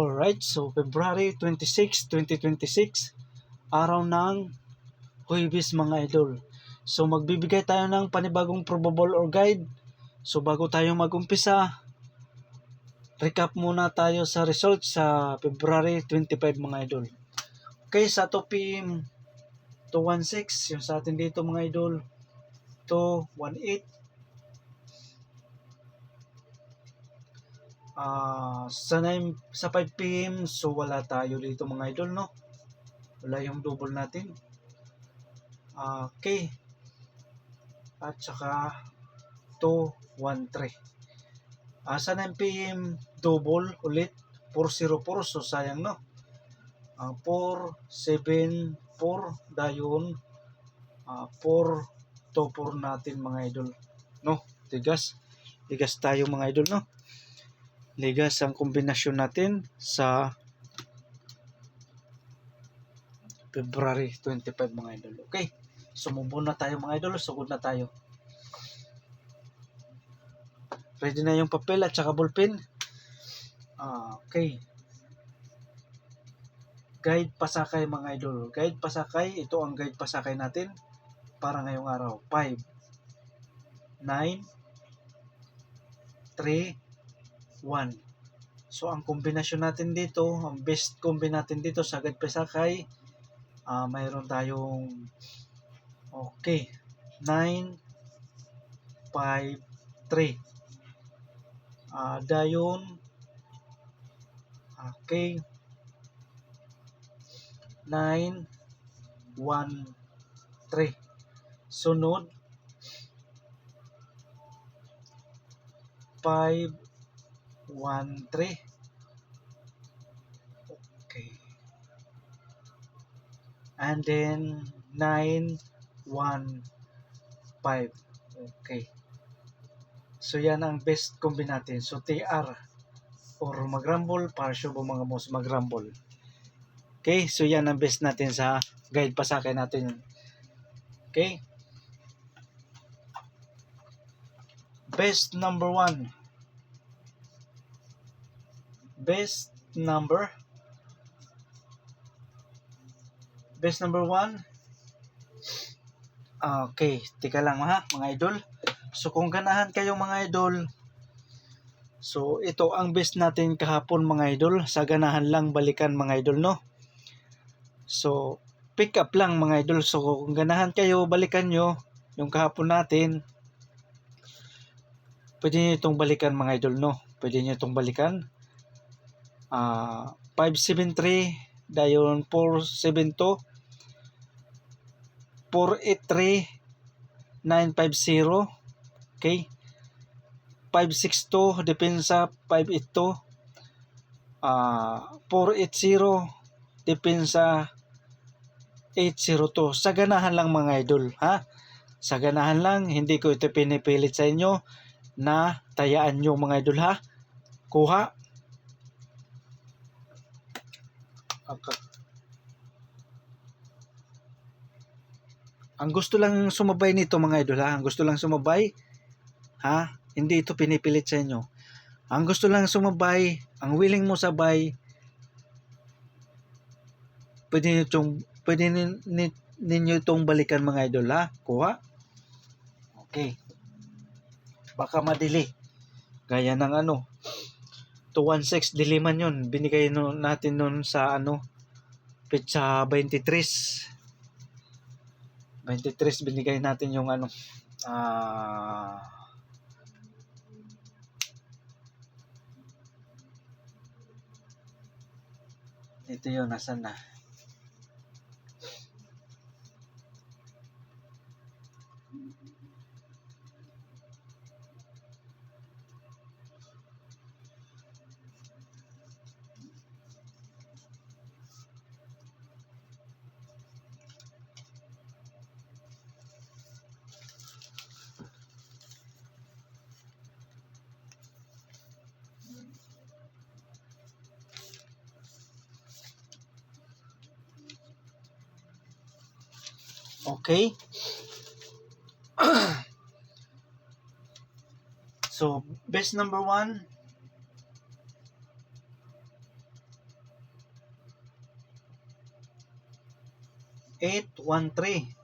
Alright, so February 26, 2026, araw ng Huwebes mga idol. So magbibigay tayo ng panibagong probable or guide. So bago tayo mag-umpisa, recap muna tayo sa results sa February 25 mga idol. Okay, sa 2 p.m. 216, yung sa atin dito mga idol, 218. Sa 5 p.m. so wala tayo dito mga idol, no? Wala yung double natin. Okay. At saka 213. Sa 9 p.m. double ulit 404, so sayang, no? 474 dayon 424 natin mga idol, no? Ligas tayo mga idol, no? Ligas ang kombinasyon natin sa February 25 mga idol. Okay, sumubo na tayo mga idol, sugod na tayo. Ready na yung papel at saka ballpen. Okay. Guide pasakay mga idol. Guide pasakay, ito ang guide pasakay natin para ngayong araw. 5, 9, 3, 1. So ang kombinasyon natin dito, ang best combi natin dito sa guide pasakay, mayroon tayong okay, 9, 5, 3. Dayon okay, 9, 1, 3. Sunod 5, 1, 3. Okay. And then 9, 1, 5. Okay. So yan ang best combi natin. So TR or mag-rumble para sure mga most mag-rumble. Okay, so yan ang best natin sa guide pasakay natin. Okay. Best number 1. Best number 1. Okay, tika lang mga idol. So kung ganahan kayo mga idol, so ito ang best natin kahapon mga idol. Sa ganahan lang balikan mga idol, no? So pick up lang mga idol. So kung ganahan kayo, balikan nyo yung kahapon natin. Pwede nyo itong balikan mga idol, no? Pwede nyo itong balikan. 573 dayon 472 483 950. Okay, 562 depensa 582, 480 depensa 802. Sa ganahan lang mga idol, ha? Sa ganahan lang, hindi ko ito pinipilit sa inyo na tayaan nyo mga idol, ha? Kuha. Okay. Ang gusto lang sumabay nito mga idol, ha? Ang gusto lang sumabay, ha? Hindi ito pinipilit sa inyo. Ang gusto lang sumabay, ang willing mo sabay, pwede ninyo itong balikan mga idol, ha? Kuha. Okay. Baka madili. Gaya ng 216 diliman yun. Binigay natin nun sa pizza 23. 23 binigay natin yung ito yun, nasan na? Okay. So, best number 1, 813.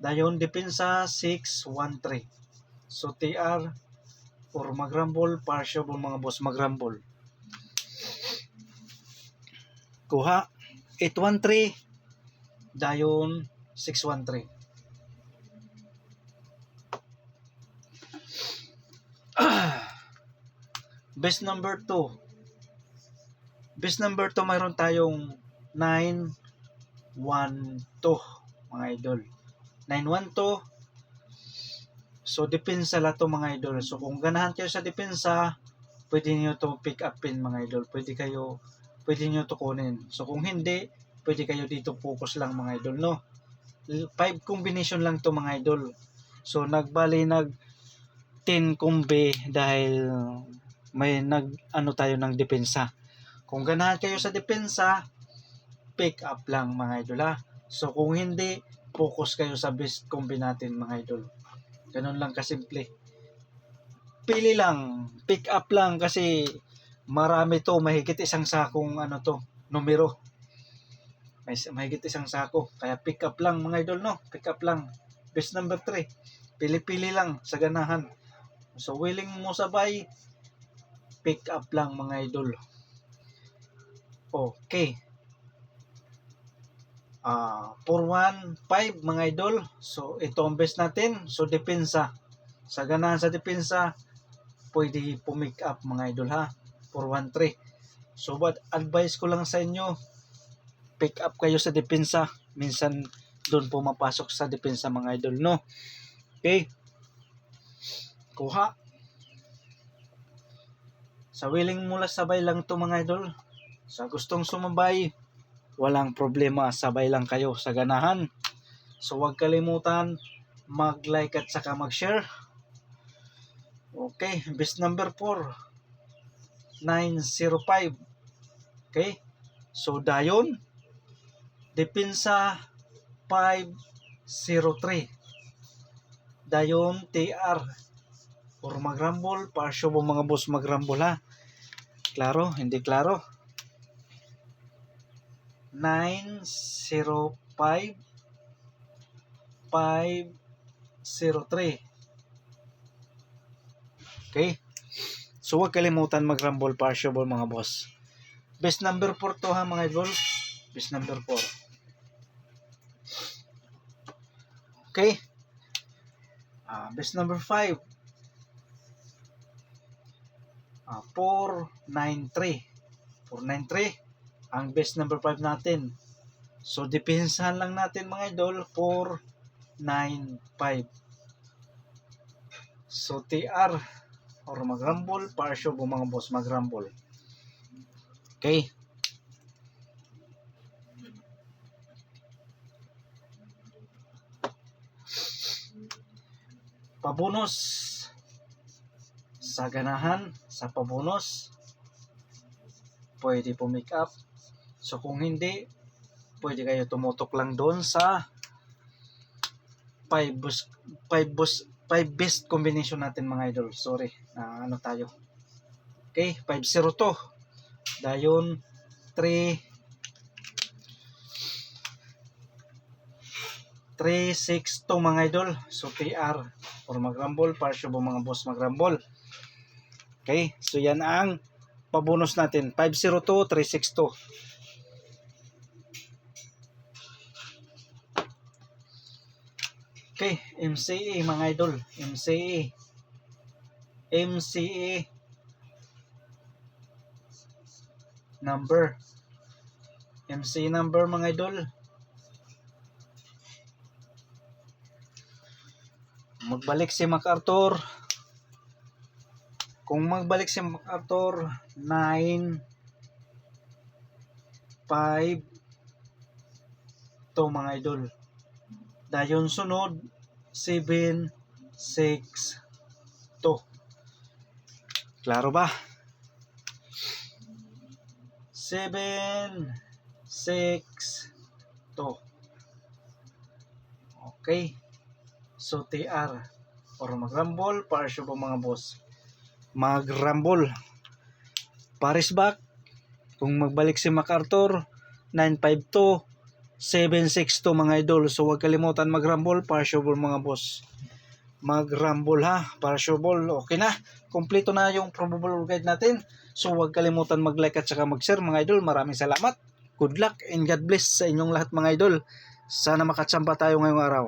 Dayon depensa 613. So TR or magrambol, partial mga boss magrambol. Kuha 813 dayon 613. Best number 2. Best number 2 mayroon tayong 912 mga idol. 912. So depensa la to mga idol. So kung ganahan kayo sa depensa, pwede niyo to pick upin mga idol. Pwede niyo to kunin. So kung hindi, pwede kayo dito focus lang mga idol, no. 5 combination lang to mga idol. So nagbali 10 kumbi dahil may tayo ng depensa. Kung ganahan kayo sa depensa, pick up lang mga idol ha. So kung hindi, focus kayo sa best combi natin mga idol. Ganun lang kasimple. Pili lang, pick up lang kasi marami to, mahigit isang sakong numero. May mahigit isang sako. Kaya pick up lang mga idol, no. Pick up lang. Best number 3. Pili-pili lang sa ganahan. So willing mo sabay, pick up lang mga idol. Okay. 415 mga idol. So ito ang best natin. So depensa. Sa ganahan sa depensa, pwede pumick up mga idol ha. 413. So but advice ko lang sa inyo, pick up kayo sa depensa. Minsan doon pumapasok sa depensa mga idol, no. Okay. Kuha. Sa willing mula sabay lang to mga idol. Sa gustong sumabay, walang problema, sabay lang kayo sa ganahan. So huwag kalimutan mag-like at saka mag-share. Okay, best number 4, 905. Okay, so dayon depensa 503. Dayon TR or magrambol, parsyo mo mga boss magrambol ha. Klaro, hindi klaro. 905 503. Okay? So huwag kalimutan magrambol, parsyo mga boss. Best number 4 to ha mga idol. Best number 4. Okay? Best number 5. 493. 493 ang best number 5 natin. So depensahan lang natin mga idol, 495. So TR or magrambol, parsyo mga boss magrambol. Okay? Pabonus sa ganahan, sa pabonus pwede pumick up. So kung hindi, pwede kayo tumutok lang doon sa 5 best combination natin mga idol. Sorry, tayo. Okay, 502. Dayon 362 mga idol. So TR or magrambol, parsyo mga boss magrambol. Okay, so yan ang pabonus natin, 502, 362. Okay, MCA mga idol, MCA number. MCA number mga idol. Magbalik si MacArthur. Kung magbalik si MacArthur, 9 5 to mga idol. Dayon sunod 7 6 2. Klaro ba? 7 6 2. Okay. So TR or magrambol, parsyo po mga boss magrambol. Paris back. Kung magbalik si MacArthur, 952. 762 mga idol. So huwag kalimutan mag-rumble para sure ball mga boss. Mag-rumble ha, para sure ball. Okay na, kompleto na yung probable guide natin. So huwag kalimutan mag-like at saka mag-share mga idol. Maraming salamat. Good luck and God bless sa inyong lahat mga idol. Sana makachamba tayo ngayong araw.